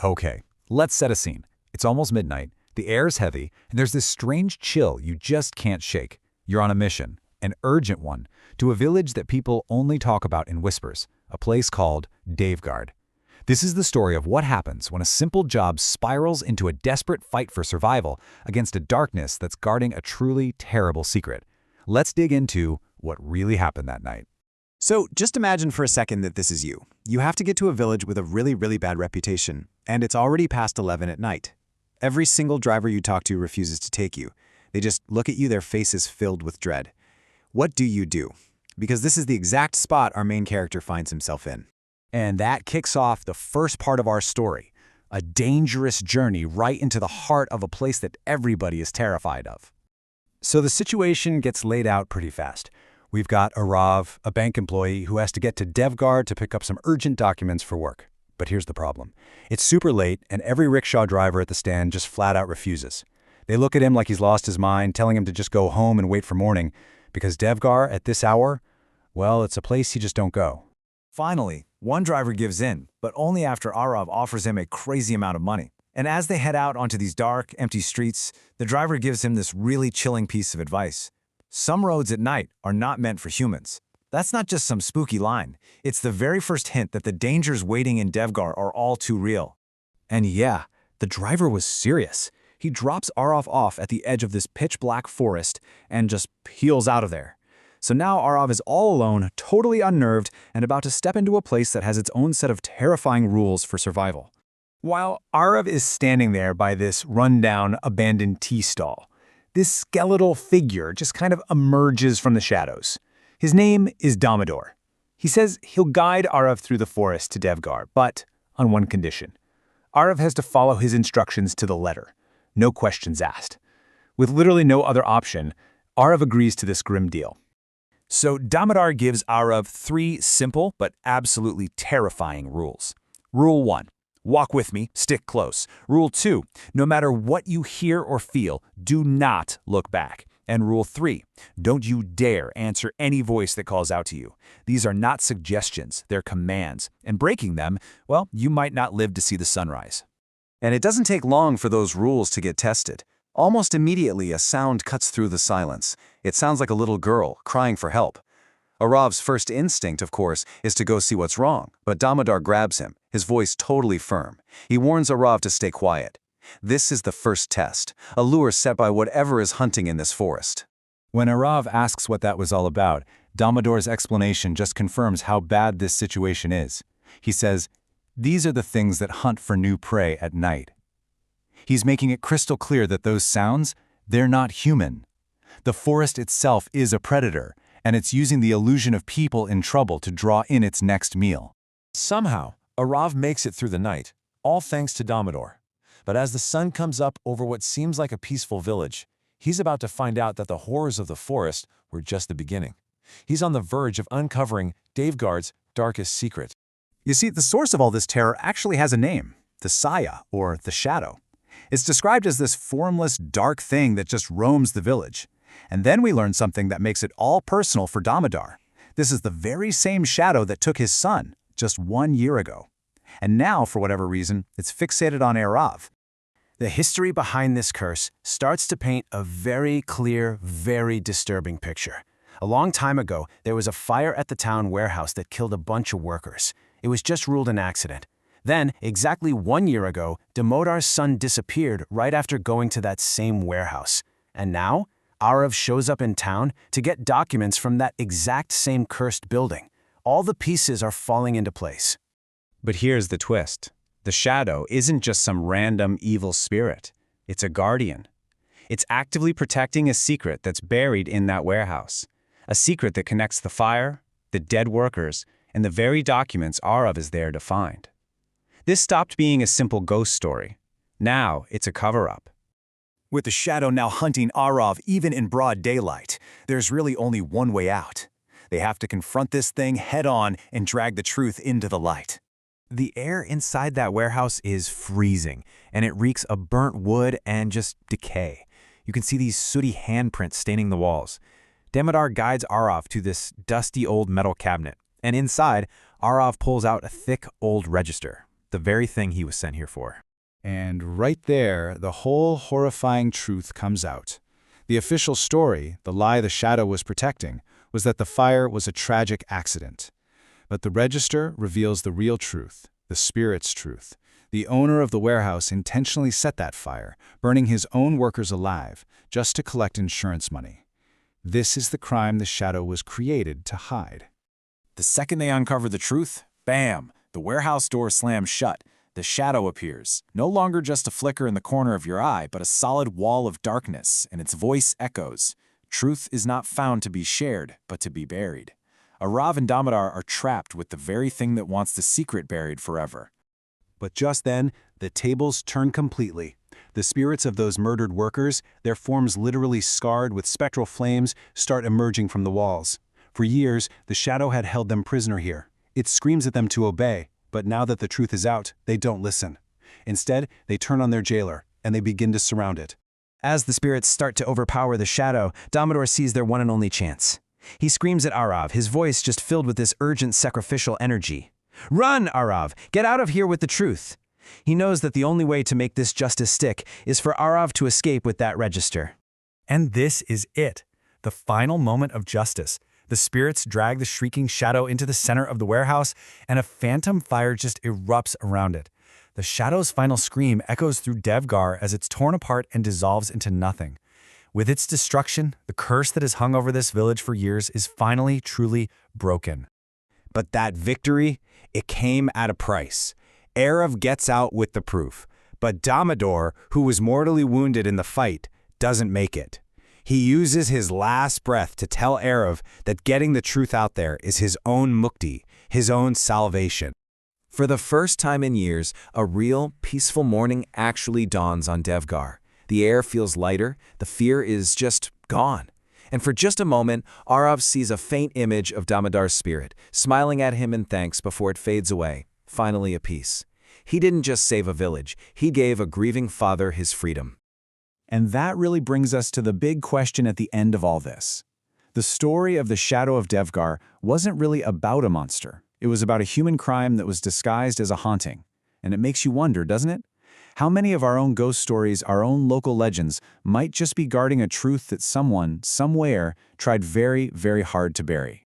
Okay, let's set a scene. It's almost midnight, the air's heavy, and there's this strange chill you just can't shake. You're on a mission, an urgent one, to a village that people only talk about in whispers, a place called Devgarh. This is the story of what happens when a simple job spirals into a desperate fight for survival against a darkness that's guarding a truly terrible secret. Let's dig into what really happened that night. So just imagine for a second that this is you. You have to get to a village with a really bad reputation, and it's already past 11 at night. Every single driver you talk to refuses to take you. They just look at you, their faces filled with dread. What do you do? Because this is the exact spot our main character finds himself in. And that kicks off the first part of our story, a dangerous journey right into the heart of a place that everybody is terrified of. So the situation gets laid out pretty fast. We've got Aarav, a bank employee who has to get to Devgarh to pick up some urgent documents for work. But here's the problem. It's super late, and every rickshaw driver at the stand just flat out refuses. They look at him like he's lost his mind, telling him to just go home and wait for morning, because Devgarh, at this hour, well, it's a place you just don't go. Finally, one driver gives in, but only after Aarav offers him a crazy amount of money. And as they head out onto these dark, empty streets, the driver gives him this really chilling piece of advice. Some roads at night are not meant for humans. That's not just some spooky line. It's the very first hint that the dangers waiting in Devgarh are all too real. And yeah, the driver was serious. He drops Aarav off at the edge of this pitch-black forest and just peels out of there. So now Aarav is all alone, totally unnerved, and about to step into a place that has its own set of terrifying rules for survival. While Aarav is standing there by this rundown, abandoned tea stall, this skeletal figure just kind of emerges from the shadows. His name is Damodar. He says he'll guide Aarav through the forest to Devgarh, but on one condition. Aarav has to follow his instructions to the letter. No questions asked. With literally no other option, Aarav agrees to this grim deal. So Damodar gives Aarav 3 simple but absolutely terrifying rules. Rule 1. Walk with me, stick close. Rule 2, no matter what you hear or feel, do not look back. And Rule 3, don't you dare answer any voice that calls out to you. These are not suggestions, they're commands. And breaking them, well, you might not live to see the sunrise. And it doesn't take long for those rules to get tested. Almost immediately, a sound cuts through the silence. It sounds like a little girl crying for help. Aarav's first instinct, of course, is to go see what's wrong, but Damodar grabs him, his voice totally firm. He warns Aarav to stay quiet. This is the first test, a lure set by whatever is hunting in this forest. When Aarav asks what that was all about, Damodar's explanation just confirms how bad this situation is. He says, "These are the things that hunt for new prey at night." He's making it crystal clear that those sounds, they're not human. The forest itself is a predator, and it's using the illusion of people in trouble to draw in its next meal. Somehow, Aarav makes it through the night, all thanks to Damodar. But as the sun comes up over what seems like a peaceful village, he's about to find out that the horrors of the forest were just the beginning. He's on the verge of uncovering Devgarh's darkest secret. You see, the source of all this terror actually has a name, the Saya, or the Shadow. It's described as this formless, dark thing that just roams the village. And then we learn something that makes it all personal for Damodar. This is the very same shadow that took his son just 1 year ago. And now, for whatever reason, it's fixated on Aarav. The history behind this curse starts to paint a very clear, very disturbing picture. A long time ago, there was a fire at the town warehouse that killed a bunch of workers. It was just ruled an accident. Then, exactly 1 year ago, Damodar's son disappeared right after going to that same warehouse. And now, Aarav shows up in town to get documents from that exact same cursed building. All the pieces are falling into place. But here's the twist. The Shadow isn't just some random evil spirit. It's a guardian. It's actively protecting a secret that's buried in that warehouse. A secret that connects the fire, the dead workers, and the very documents Aarav is there to find. This stopped being a simple ghost story. Now it's a cover-up. With the Shadow now hunting Aarav even in broad daylight, there's really only one way out. They have to confront this thing head-on and drag the truth into the light. The air inside that warehouse is freezing, and it reeks of burnt wood and just decay. You can see these sooty handprints staining the walls. Damodar guides Aarav to this dusty old metal cabinet, and inside, Aarav pulls out a thick old register. the very thing he was sent here for. And right there, the whole horrifying truth comes out. The official story, the lie the shadow was protecting, was that the fire was a tragic accident. But the register reveals the real truth, the spirit's truth. The owner of the warehouse intentionally set that fire, burning his own workers alive, just to collect insurance money. This is the crime the shadow was created to hide. The second they uncover the truth, bam, the warehouse door slams shut. The shadow appears, no longer just a flicker in the corner of your eye, but a solid wall of darkness, and its voice echoes. Truth is not found to be shared, but to be buried. Aarav and Damodar are trapped with the very thing that wants the secret buried forever. But just then, the tables turn completely. The spirits of those murdered workers, their forms literally scarred with spectral flames, start emerging from the walls. For years, the shadow had held them prisoner here. It screams at them to obey, but now that the truth is out, they don't listen. Instead, they turn on their jailer, and they begin to surround it. As the spirits start to overpower the shadow, Damodar sees their one and only chance. He screams at Aarav, his voice just filled with this urgent sacrificial energy. "Run, Aarav! Get out of here with the truth!" He knows that the only way to make this justice stick is for Aarav to escape with that register. And this is it, the final moment of justice. The spirits drag the shrieking shadow into the center of the warehouse, and a phantom fire just erupts around it. The shadow's final scream echoes through Devgarh as it's torn apart and dissolves into nothing. With its destruction, the curse that has hung over this village for years is finally, truly broken. But that victory, it came at a price. Aarav gets out with the proof, but Damodar, who was mortally wounded in the fight, doesn't make it. He uses his last breath to tell Aarav that getting the truth out there is his own mukti, his own salvation. For the first time in years, a real, peaceful morning actually dawns on Devgarh. The air feels lighter, the fear is just gone. And for just a moment, Aarav sees a faint image of Damodar's spirit, smiling at him in thanks before it fades away, finally a peace. He didn't just save a village, he gave a grieving father his freedom. And that really brings us to the big question at the end of all this. The story of the Shadow of Devgarh wasn't really about a monster. It was about a human crime that was disguised as a haunting. And it makes you wonder, doesn't it? How many of our own ghost stories, our own local legends, might just be guarding a truth that someone, somewhere, tried very, very hard to bury?